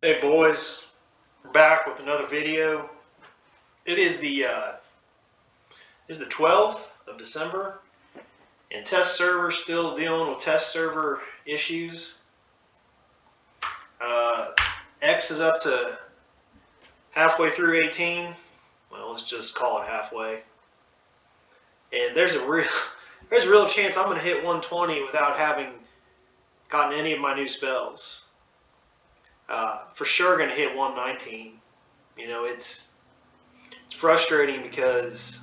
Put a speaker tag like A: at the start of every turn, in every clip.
A: Hey boys, we're back with another video. It is the 12th of December, and test server still dealing with test server issues. X is up to halfway through 18. Well, let's just call it halfway. And there's a real chance I'm going to hit 120 without having gotten any of my new spells. For sure, going to hit 119. You know, it's frustrating because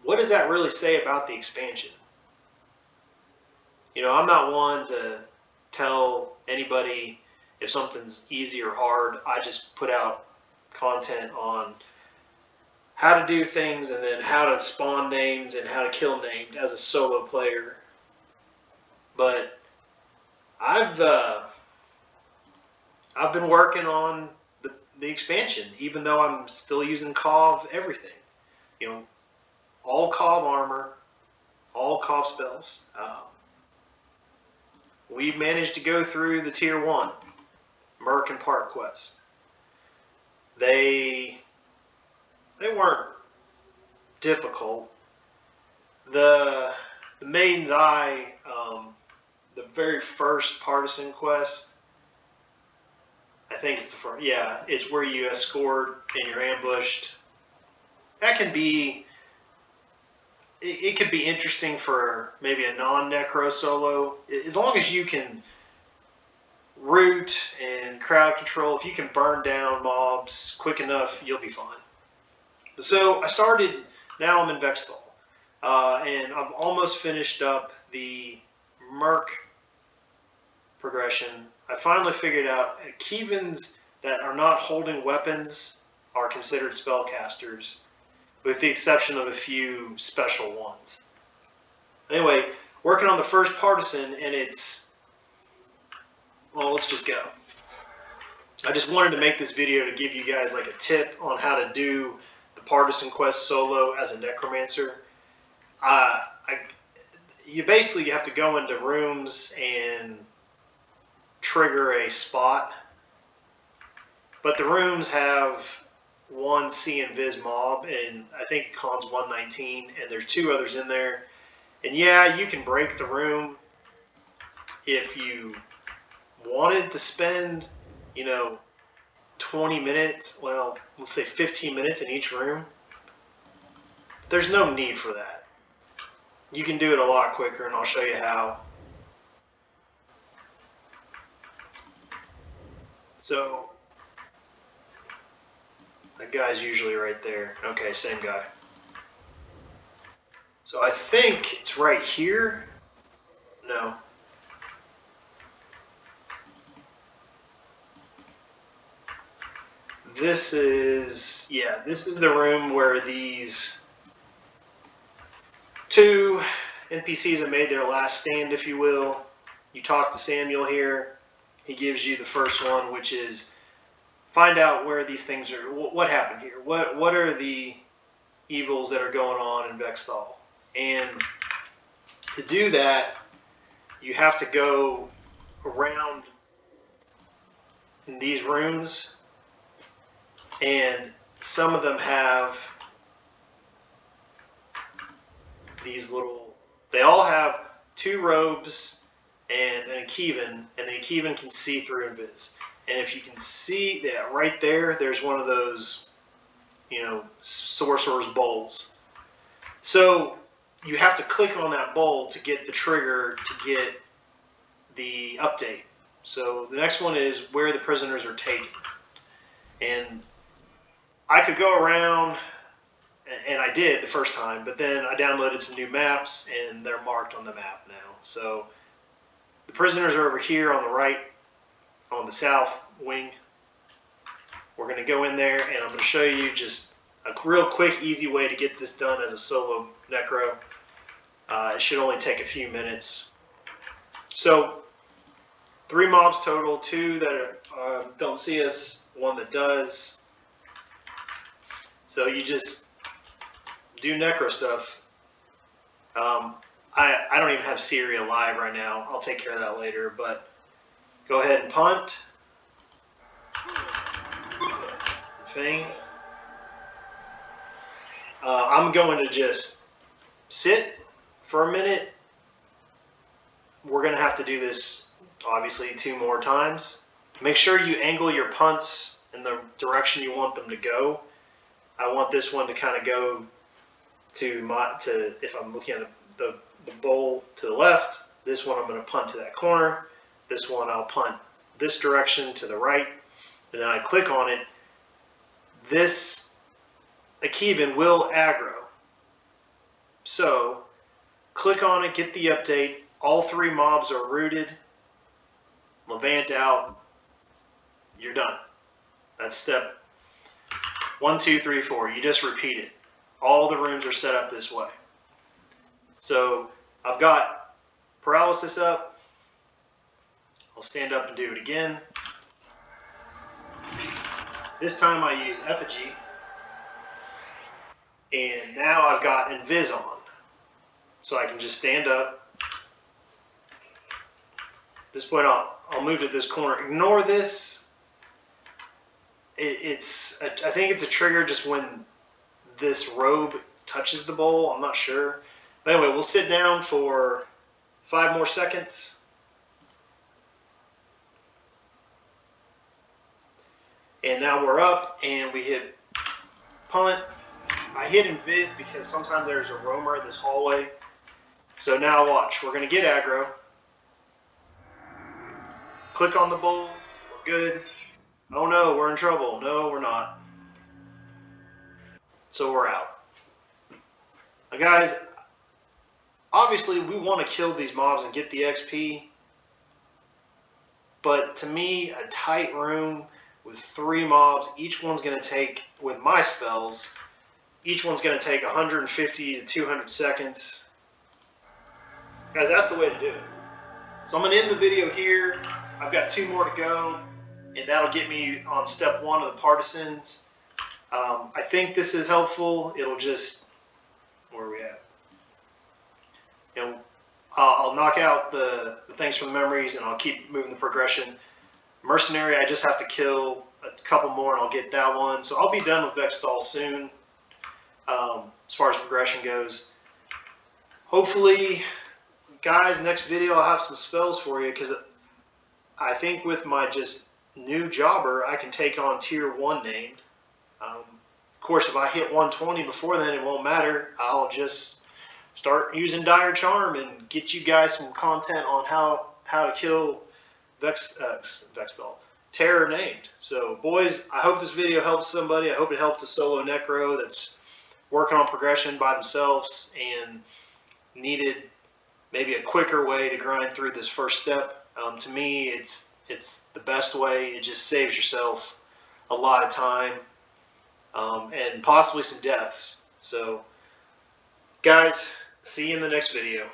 A: what does that really say about the expansion? You know, I'm not one to tell anybody if something's easy or hard. I just put out content on how to do things and then how to spawn names and how to kill named as a solo player. But I've been working on the expansion, even though I'm still using COV everything. You know, all COV armor, all COV spells. We've managed to go through the tier 1, Merc and Park quest. They weren't difficult. The Maiden's Eye, the very first Partisan quest, I think it's the first. Yeah, it's where you escort and you're ambushed. That can be. It could be interesting for maybe a non-necro solo, as long as you can root and crowd control. If you can burn down mobs quick enough, you'll be fine. So I started. Now I'm in Vex Thal, and I've almost finished up the Merc progression. I finally figured out Akhevans that are not holding weapons are considered spellcasters, with the exception of a few special ones. Anyway, working on the first Partisan, and it's, well, let's just go. I just wanted to make this video to give you guys like a tip on how to do the Partisan quest solo as a necromancer. You basically have to go into rooms and trigger a spot, but the rooms have one C and Viz mob, and I think Con's 119, and there's 2 others in there. And yeah, you can break the room if you wanted to spend, 20 minutes, well, let's say 15 minutes in each room. There's no need for that. You can do it a lot quicker, and I'll show you how. So, that guy's usually right there. Okay, same guy. So I think it's right here. No. This is the room where these 2 NPCs have made their last stand, if you will. You talk to Samuel here. He gives you the first one, which is find out where these things are. What happened here? What are the evils that are going on in Vex Thal? And to do that, you have to go around in these rooms, and some of them have these little. They all have 2 robes and an Akhevan, and the Akhevan can see through Invis. And if you can see that right there, there's one of those, sorcerer's bowls. So you have to click on that bowl to get the trigger to get the update. So the next one is where the prisoners are taken. And I could go around, and I did the first time, but then I downloaded some new maps, and they're marked on the map now. So the prisoners are over here on the right, on the south wing. We're going to go in there, and I'm going to show you just a real quick, easy way to get this done as a solo necro. It should only take a few minutes. So 3 mobs total, 2 that don't see us, 1 that does. So you just do necro stuff. I don't even have Syria live right now. I'll take care of that later, but go ahead and punt. thing. I'm going to just sit for a minute. We're going to have to do this, obviously, 2 more times. Make sure you angle your punts in the direction you want them to go. I want this one to kind of go if I'm looking at the bowl to the left, this one I'm going to punt to that corner. This one I'll punt this direction to the right. And then I click on it. This Akhevan will aggro. So click on it, get the update. All 3 mobs are rooted. Levant out. You're done. That's step 1, 2, 3, 4. You just repeat it. All the rooms are set up this way. So I've got paralysis up. I'll stand up and do it again. This time I use effigy. And now I've got invis on. So I can just stand up. At this point I'll move to this corner. Ignore this. I think it's a trigger just when this robe touches the bowl. I'm not sure. But anyway, we'll sit down for 5 more seconds. And now we're up and we hit punt. I hit invis because sometimes there's a roamer in this hallway. So now watch, we're going to get aggro. Click on the bowl, we're good. Oh no, we're in trouble. No, we're not. So we're out. Now guys, obviously we want to kill these mobs and get the XP. But to me, a tight room with 3 mobs, each one's going to take, with my spells, each one's going to take 150 to 200 seconds. Guys, that's the way to do it. So I'm going to end the video here. I've got 2 more to go, and that'll get me on step 1 of the Partisans. I think this is helpful. It'll just, where are we at? You know, I'll knock out the things from the memories, and I'll keep moving the progression. Mercenary, I just have to kill a couple more, and I'll get that one. So I'll be done with Vex Thal soon, as far as progression goes. Hopefully, guys, next video I'll have some spells for you, because I think with my just new jobber, I can take on tier 1 named. Of course, if I hit 120 before then, it won't matter. I'll just start using Dire Charm and get you guys some content on how to kill Vex Thal, Terror named. So, boys, I hope this video helped somebody. I hope it helped a solo necro that's working on progression by themselves and needed maybe a quicker way to grind through this first step. To me, it's the best way. It just saves yourself a lot of time and possibly some deaths. So, guys, see you in the next video.